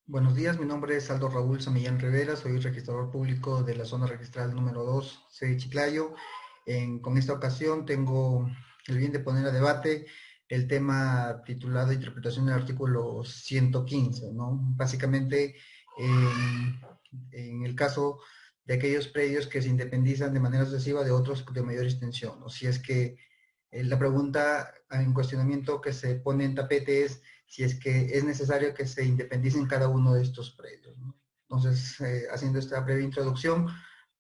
Buenos días, mi nombre es Aldo Raúl Samillán Rivera, soy registrador público de la zona registral número 2, sede Chiclayo. Con esta ocasión tengo el bien de poner a debate el tema titulado Interpretación del artículo 115, ¿no? Básicamente, en el caso de aquellos predios que se independizan de manera sucesiva de otros de mayor extensión, ¿no? Si es que la pregunta en cuestionamiento que se pone en tapete es si es que es necesario que se independicen cada uno de estos predios, ¿no? Entonces, haciendo esta breve introducción,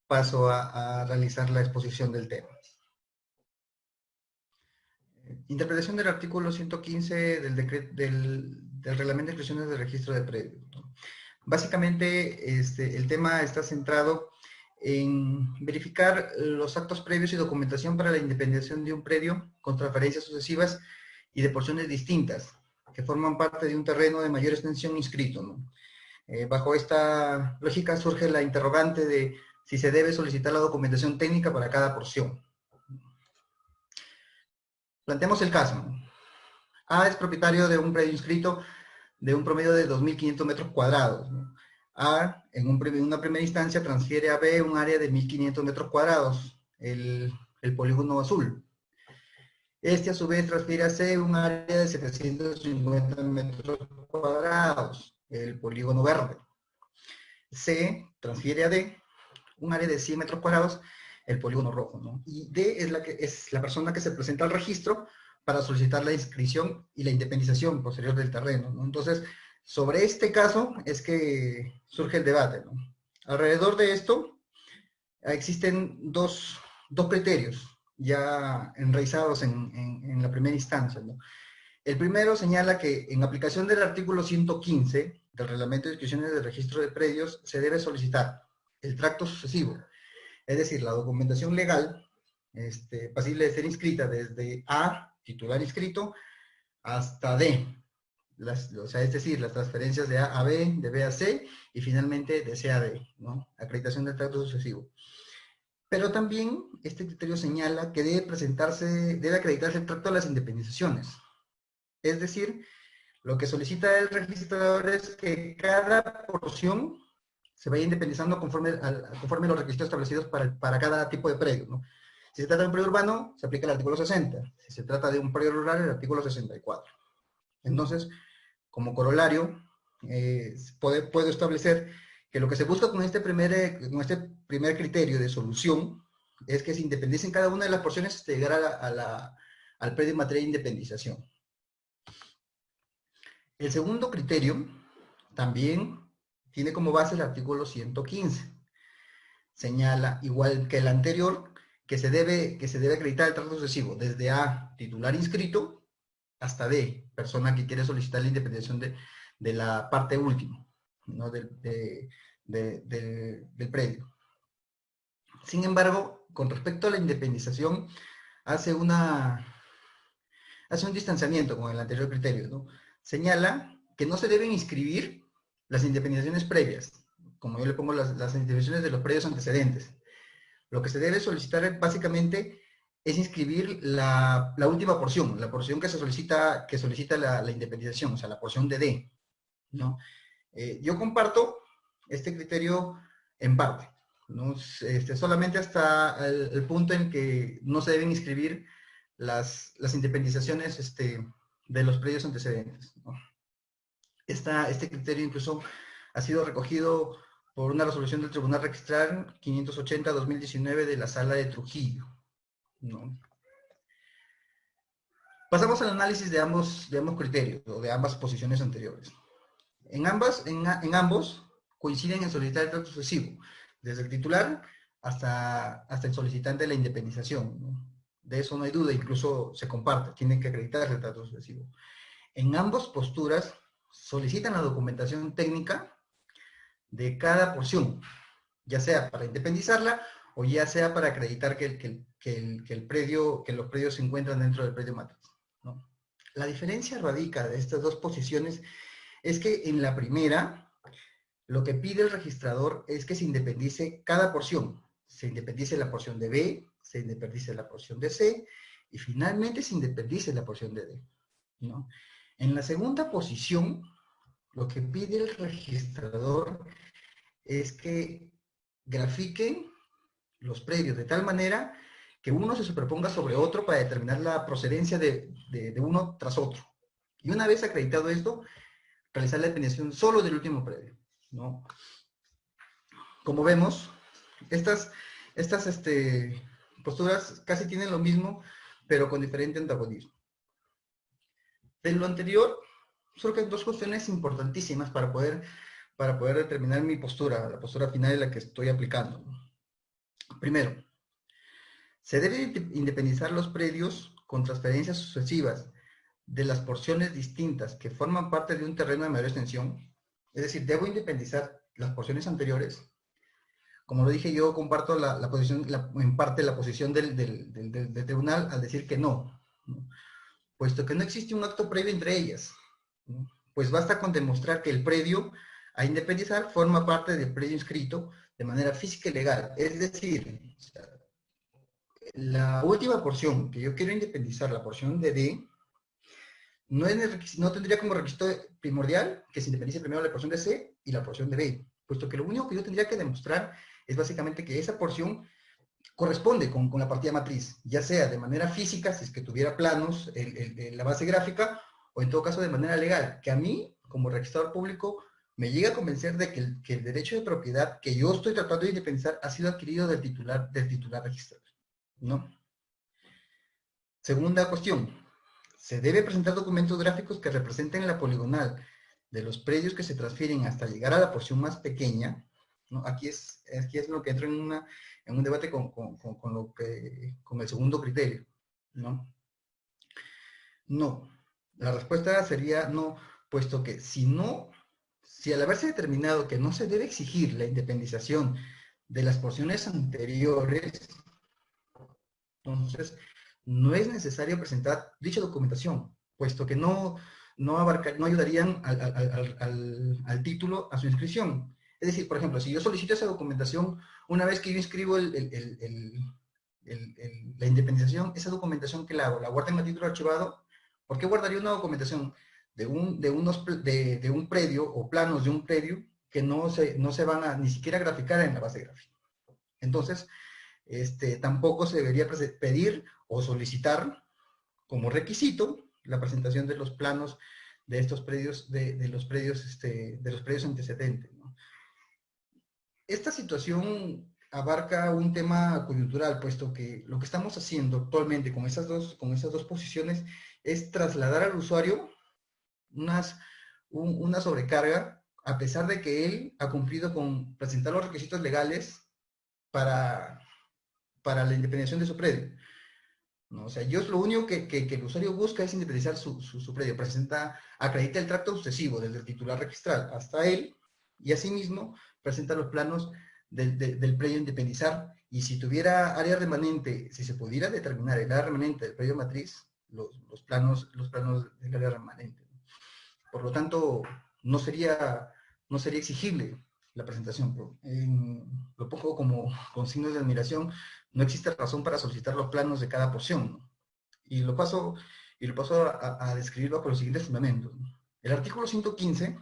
paso a realizar la exposición del tema. Interpretación del artículo 115 del Reglamento de Inscripciones de Registro de Predios, ¿no? Básicamente, el tema está centrado en verificar los actos previos y documentación para la independización de un predio con transferencias sucesivas y de porciones distintas, que forman parte de un terreno de mayor extensión inscrito, ¿no? Bajo esta lógica surge la interrogante de si se debe solicitar la documentación técnica para cada porción. Planteemos el caso, ¿no? A es propietario de un predio inscrito de un promedio de 2.500 metros cuadrados, ¿no? A, una primera instancia, transfiere a B un área de 1.500 metros cuadrados, el polígono azul. Este, a su vez, transfiere a C un área de 750 metros cuadrados, el polígono verde. C transfiere a D un área de 100 metros cuadrados, el polígono rojo, ¿no? Y D es la persona que se presenta al registro para solicitar la inscripción y la independización posterior del terreno, ¿no? Entonces, sobre este caso es que surge el debate, ¿no? Alrededor de esto existen dos criterios ya enraizados en la primera instancia, ¿no? El primero señala que en aplicación del artículo 115 del Reglamento de Inscripciones de Registro de Predios se debe solicitar el tracto sucesivo, es decir, la documentación legal pasible de ser inscrita desde A, titular inscrito, hasta D, o sea, es decir, las transferencias de A a B, de B a C y finalmente de C a D, ¿no? Acreditación del tracto sucesivo. Pero también este criterio señala que debe acreditarse el tracto de las independizaciones. Es decir, lo que solicita el registrador es que cada porción se vaya independizando conforme los requisitos establecidos para cada tipo de predio, ¿no? Si se trata de un predio urbano, se aplica el artículo 60. Si se trata de un predio rural, el artículo 64. Entonces, como corolario, puedo establecer que lo que se busca con este primer criterio de solución es que se independicen cada una de las porciones hasta llegar al predio en materia de independización. El segundo criterio también tiene como base el artículo 115. Señala, igual que el anterior, que se debe acreditar el trato sucesivo desde A, titular inscrito, hasta D, persona que quiere solicitar la independización de la parte última, ¿no? Del predio. Sin embargo, con respecto a la independización, hace, hace un distanciamiento con el anterior criterio, ¿no? Señala que no se deben inscribir las independizaciones previas, como yo le pongo las independizaciones de los predios antecedentes. Lo que se debe solicitar básicamente es inscribir la última porción, la porción que solicita la independización, o sea, la porción de D, ¿no? Yo comparto este criterio en parte, ¿no? Solamente hasta el punto en que no se deben inscribir las independizaciones de los predios antecedentes, ¿no? Este criterio incluso ha sido recogido por una resolución del Tribunal Registral 580-2019 de la Sala de Trujillo, ¿no? Pasamos al análisis de ambos criterios, o de ambas posiciones anteriores. En ambos coinciden en solicitar el trato sucesivo, desde el titular hasta el solicitante de la independización, ¿no? De eso no hay duda, incluso se comparte, tienen que acreditarse el trato sucesivo. En ambas posturas solicitan la documentación técnica de cada porción, ya sea para independizarla o ya sea para acreditar que los predios se encuentran dentro del predio matriz, ¿no? La diferencia radica de estas dos posiciones es que en la primera, lo que pide el registrador es que se independice cada porción. Se independice la porción de B, se independice la porción de C y finalmente se independice la porción de D, ¿no? En la segunda posición, Lo que pide el registrador es que grafiquen los predios de tal manera que uno se superponga sobre otro para determinar la procedencia de uno tras otro. Y una vez acreditado esto, realizar la definición solo del último predio, ¿no? Como vemos, estas posturas casi tienen lo mismo, pero con diferente antagonismo. De lo anterior, surgen dos cuestiones importantísimas para poder determinar mi postura, la postura final en la que estoy aplicando. Primero, se deben independizar los predios con transferencias sucesivas de las porciones distintas que forman parte de un terreno de mayor extensión. Es decir, debo independizar las porciones anteriores. Como lo dije, yo comparto en parte la posición del tribunal al decir que no, ¿no? Puesto que no existe un acto previo entre ellas, ¿no? Pues basta con demostrar que el predio a independizar forma parte del predio inscrito de manera física y legal. Es decir, la última porción que yo quiero independizar, la porción de D, no tendría como requisito primordial que se independice primero la porción de C y la porción de B, puesto que lo único que yo tendría que demostrar es básicamente que esa porción corresponde con la partida matriz, ya sea de manera física, si es que tuviera planos, la base gráfica, o en todo caso de manera legal, que a mí, como registrador público, me llega a convencer de que el derecho de propiedad que yo estoy tratando de independizar ha sido adquirido del titular registrado, ¿no? Segunda cuestión, se debe presentar documentos gráficos que representen la poligonal de los predios que se transfieren hasta llegar a la porción más pequeña, ¿no? Aquí es lo que entra en un debate con el segundo criterio, ¿no? No. La respuesta sería no, puesto que si al haberse determinado que no se debe exigir la independización de las porciones anteriores, entonces no es necesario presentar dicha documentación, puesto que no ayudarían al título a su inscripción. Es decir, por ejemplo, si yo solicito esa documentación, una vez que yo inscribo la independización, esa documentación que la hago, la guardo en el título archivado. ¿Por qué guardaría una documentación de un predio o planos de un predio que no se van a ni siquiera graficar en la base gráfica? Entonces, tampoco se debería pedir o solicitar como requisito la presentación de los planos de estos predios, de los predios antecedentes, ¿no? Esta situación abarca un tema coyuntural, puesto que lo que estamos haciendo actualmente con esas dos posiciones es trasladar al usuario una sobrecarga, a pesar de que él ha cumplido con presentar los requisitos legales para la independización de su predio, ¿no? O sea, yo es lo único que el usuario busca es independizar su predio, acredita el tracto sucesivo desde el titular registral hasta él, y asimismo presenta los planos del predio a independizar, y si tuviera área remanente, si se pudiera determinar el área remanente del predio matriz, los planos del área remanente. Por lo tanto, no sería exigible la presentación. Lo pongo como con signos de admiración, no existe razón para solicitar los planos de cada porción, ¿no? Y lo paso a describir bajo los siguientes fundamentos. El artículo 115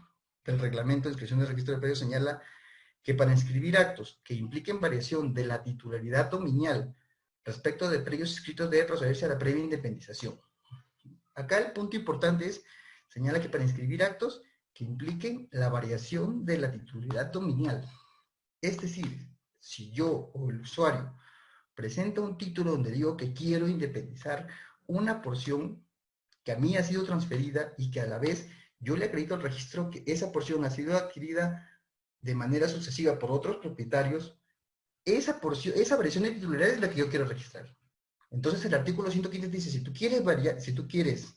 del reglamento de inscripción del registro de predios señala que para inscribir actos que impliquen variación de la titularidad dominial respecto de predios inscritos debe procederse a la previa independización. Acá el punto importante es, señala que para inscribir actos que impliquen la variación de la titularidad dominial. Es decir, si yo o el usuario presenta un título donde digo que quiero independizar una porción que a mí ha sido transferida y que a la vez yo le acredito al registro que esa porción ha sido adquirida de manera sucesiva por otros propietarios, esa variación de titularidad es la que yo quiero registrar. Entonces el artículo 115 dice, si tú quieres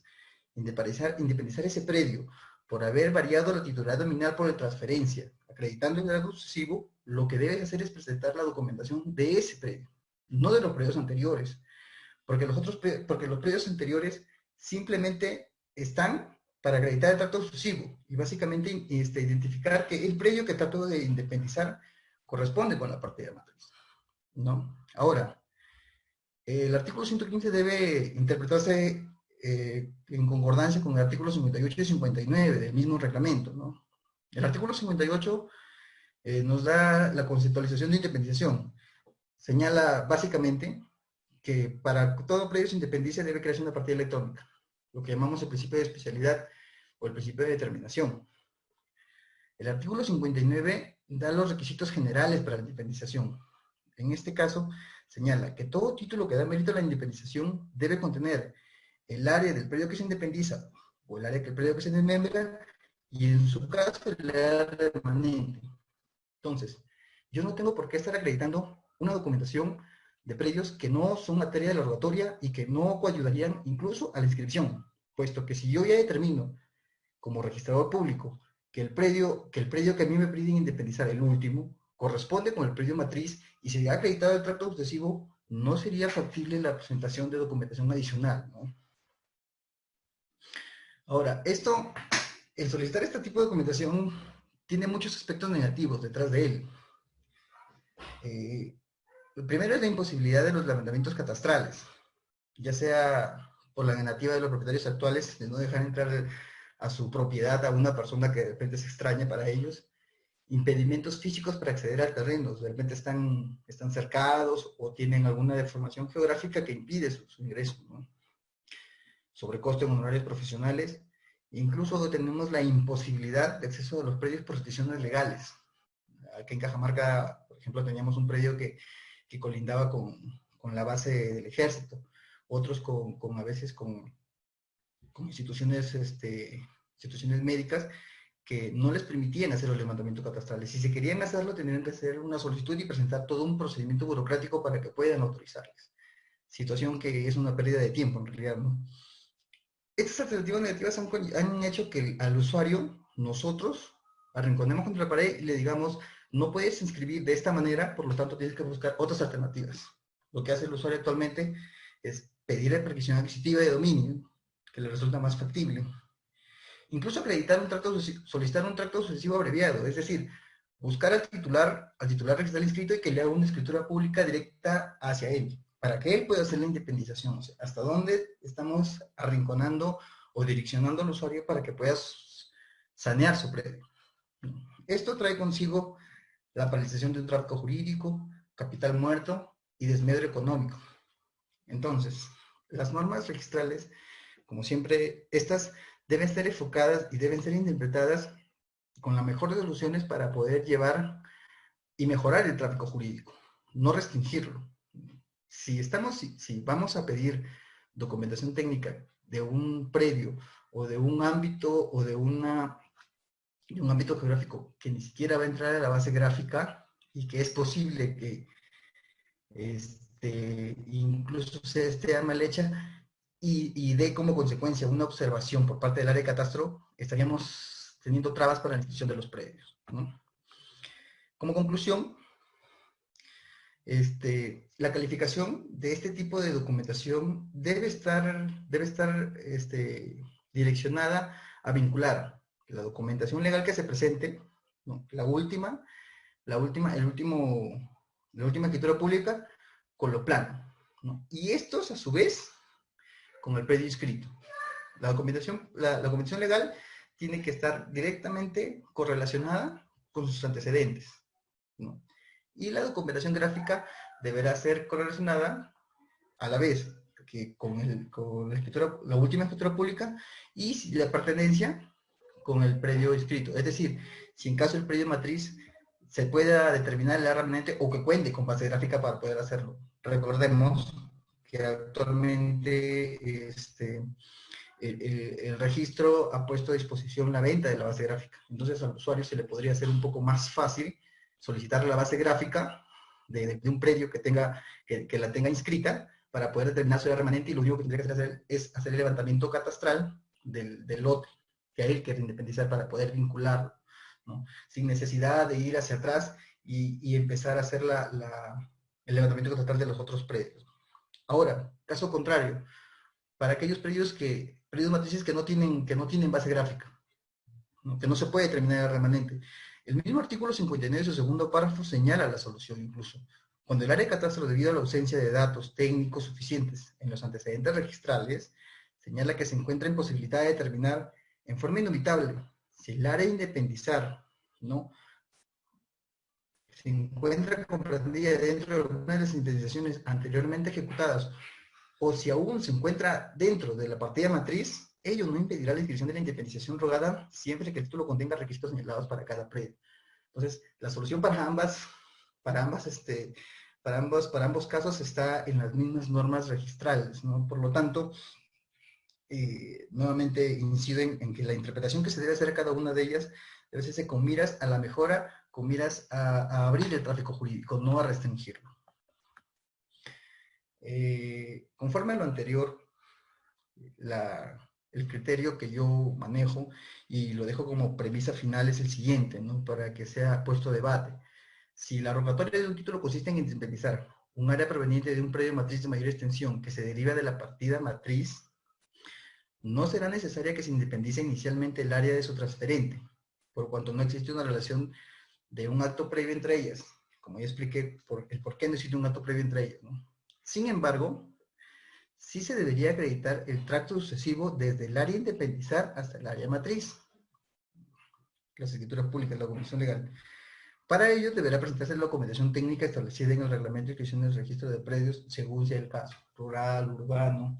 independizar ese predio por haber variado la titularidad dominal por transferencia, acreditando el grado sucesivo, lo que debes hacer es presentar la documentación de ese predio, no de los predios anteriores, porque los predios anteriores simplemente están para acreditar el trato sucesivo y básicamente identificar que el predio que trato de independizar corresponde con la partida matriz, ¿no? Ahora, el artículo 115 debe interpretarse en concordancia con el artículo 58 y 59 del mismo reglamento, ¿no? El artículo 58 nos da la conceptualización de independización. Señala básicamente que para todo predio se independicia debe crearse una partida electrónica, lo que llamamos el principio de especialidad o el principio de determinación. El artículo 59 da los requisitos generales para la independización. En este caso, señala que todo título que da mérito a la independización debe contener el área del predio que se independiza o el área del predio que se desmembra y en su caso el área remanente. Entonces, yo no tengo por qué estar acreditando una documentación de predios que no son materia de la rogatoria y que no coayudarían incluso a la inscripción, puesto que si yo ya determino como registrador público que el predio que a mí me piden independizar, el último, corresponde con el predio matriz y se ha acreditado el tracto sucesivo, no sería factible la presentación de documentación adicional, ¿no? Ahora, el solicitar este tipo de documentación tiene muchos aspectos negativos detrás de él. El primero es la imposibilidad de los levantamientos catastrales, ya sea por la negativa de los propietarios actuales de no dejar entrar a su propiedad a una persona que de repente es extraña para ellos, impedimentos físicos para acceder al terreno, de repente están cercados o tienen alguna deformación geográfica que impide su ingreso, ¿no? Sobrecosto en honorarios profesionales, incluso tenemos la imposibilidad de acceso a los predios por restricciones legales. Aquí en Cajamarca, por ejemplo, teníamos un predio que colindaba con la base del ejército, otros a veces con instituciones, instituciones médicas que no les permitían hacer los levantamientos catastrales. Si se querían hacerlo, tenían que hacer una solicitud y presentar todo un procedimiento burocrático para que puedan autorizarles. Situación que es una pérdida de tiempo, en realidad, ¿no? Estas alternativas negativas han hecho que al usuario, nosotros, arrinconemos contra la pared y le digamos, no puedes inscribir de esta manera, por lo tanto tienes que buscar otras alternativas. Lo que hace el usuario actualmente es pedir la perquisición adquisitiva de dominio, que le resulta más factible. Incluso solicitar un tracto sucesivo abreviado, es decir, buscar al titular registral inscrito y que le haga una escritura pública directa hacia él, para que él pueda hacer la independización. O sea, hasta dónde estamos arrinconando o direccionando al usuario para que pueda sanear su predio. Esto trae consigo la paralización de un tráfico jurídico, capital muerto y desmedro económico. Entonces, las normas registrales, como siempre, estas deben ser enfocadas y deben ser interpretadas con las mejores soluciones para poder llevar y mejorar el tráfico jurídico, no restringirlo. Si vamos a pedir documentación técnica de un predio o de un ámbito o de un ámbito geográfico que ni siquiera va a entrar a la base gráfica y que es posible que incluso se esté mal hecha y dé como consecuencia una observación por parte del área de catastro, estaríamos teniendo trabas para la inscripción de los predios, ¿no? Como conclusión, la calificación de este tipo de documentación debe estar direccionada a vincular la documentación legal que se presente, ¿no? La última escritura pública con lo plano, ¿no? Y estos, a su vez, con el predio inscrito. La documentación legal tiene que estar directamente correlacionada con sus antecedentes, ¿no? Y la documentación gráfica deberá ser correlacionada a la vez que con la última escritura pública y la pertenencia con el predio inscrito. Es decir, si en caso del predio matriz se pueda determinar el área remanente o que cuente con base gráfica para poder hacerlo. Recordemos que actualmente el registro ha puesto a disposición la venta de la base gráfica. Entonces al usuario se le podría hacer un poco más fácil solicitar la base gráfica de un predio que la tenga inscrita para poder determinar su área remanente, y lo único que tendría que hacer es hacer el levantamiento catastral del lote que hay que independizar para poder vincularlo, ¿no? Sin necesidad de ir hacia atrás y empezar a hacer el levantamiento catastral de los otros predios. Ahora, caso contrario, para aquellos predios matrices que no tienen base gráfica, ¿no? Que no se puede determinar el remanente. El mismo artículo 59 de su segundo párrafo señala la solución incluso. Cuando el área de catastro, debido a la ausencia de datos técnicos suficientes en los antecedentes registrales, señala que se encuentra imposibilitada de determinar en forma indubitable Si el área a independizar, ¿no?, se encuentra comprendida dentro de alguna de las indemnizaciones anteriormente ejecutadas, o si aún se encuentra dentro de la partida matriz, ello no impedirá la inscripción de la independización rogada siempre que el título contenga requisitos señalados para cada predio. Entonces, la solución para ambos casos está en las mismas normas registrales, ¿no? Por lo tanto, nuevamente incido en que la interpretación que se debe hacer a cada una de ellas debe hacerse con miras a la mejora, con miras a abrir el tráfico jurídico, no a restringirlo. Conforme a lo anterior, el criterio que yo manejo y lo dejo como premisa final es el siguiente, ¿no?, para que sea puesto a debate. Si la rogatoria de un título consiste en independizar un área proveniente de un predio matriz de mayor extensión que se deriva de la partida matriz, no será necesaria que se independice inicialmente el área de su transferente, por cuanto no existe una relación de un acto previo entre ellas, como ya expliqué el por qué no existe un acto previo entre ellas, ¿no? Sin embargo, sí se debería acreditar el tracto sucesivo desde el área a independizar hasta el área matriz, las escrituras públicas, la documentación legal. Para ello deberá presentarse la documentación técnica establecida en el reglamento de inscripción del registro de predios, según sea el caso, rural, urbano,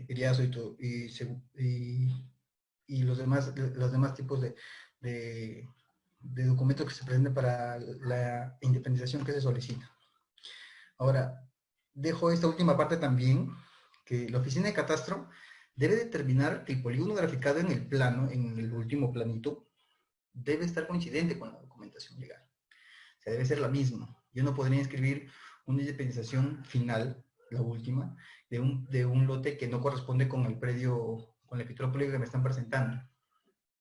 eriazo y los demás tipos de documentos que se presenten para la independización que se solicita. Ahora, dejo esta última parte también, que la oficina de catastro debe determinar que el polígono graficado en el plano, en el último planito, debe estar coincidente con la documentación legal. O sea, debe ser la misma. Yo no podría inscribir una independización final, la última, de un lote que no corresponde con el predio, con la escritura pública que me están presentando,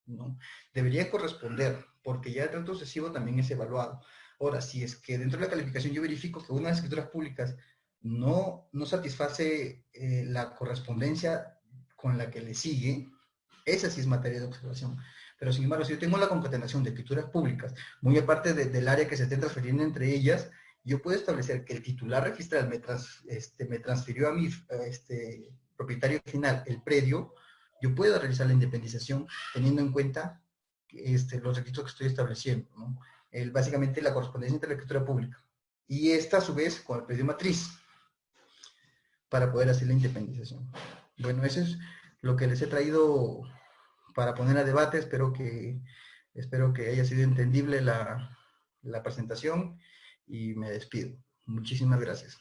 ¿no? Debería corresponder, porque ya el trato sucesivo también es evaluado. Ahora, si es que dentro de la calificación yo verifico que una de las escrituras públicas no satisface la correspondencia con la que le sigue, esa sí es materia de observación. Pero sin embargo, si yo tengo la concatenación de escrituras públicas, muy aparte del área que se estén transfiriendo entre ellas, yo puedo establecer que el titular registral me transfirió a mi propietario final el predio, yo puedo realizar la independización teniendo en cuenta los requisitos que estoy estableciendo, ¿no? Básicamente la correspondencia entre la escritura pública. Y esta, a su vez, con el predio matriz, para poder hacer la independización. Bueno, eso es lo que les he traído para poner a debate. Espero que haya sido entendible la presentación y me despido. Muchísimas gracias.